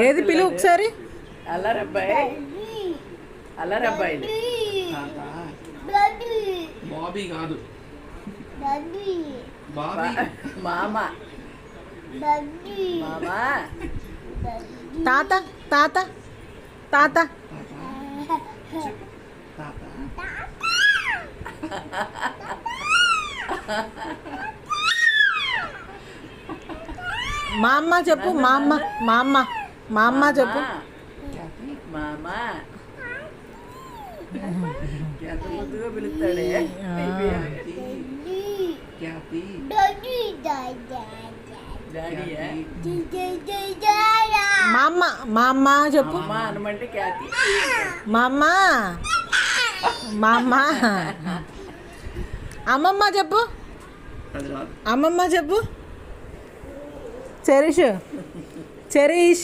ఏది పిలువు ఒకసారి. అల్లరబ్బాయి అల్లరబ్బాయిలు బాబీ కాదు మామ మామ తాత తాత తాత మా అమ్మ చెప్పు. మా అమ్మ మా అమ్మ మా అమ్మ చెప్పు. మామ ఎంత ముద్దుగా పిలుస్తాడే. డాడీయా మా అమ్మ మా అమ్మ చెప్పు. అమ్మ అనమంటే ఖ్యాతి. మా అమ్మ మా అమ్మ. అమ్మమ్మ చెప్పు. అది రాదు. అమ్మమ్మ చెప్పు. Cherish cherish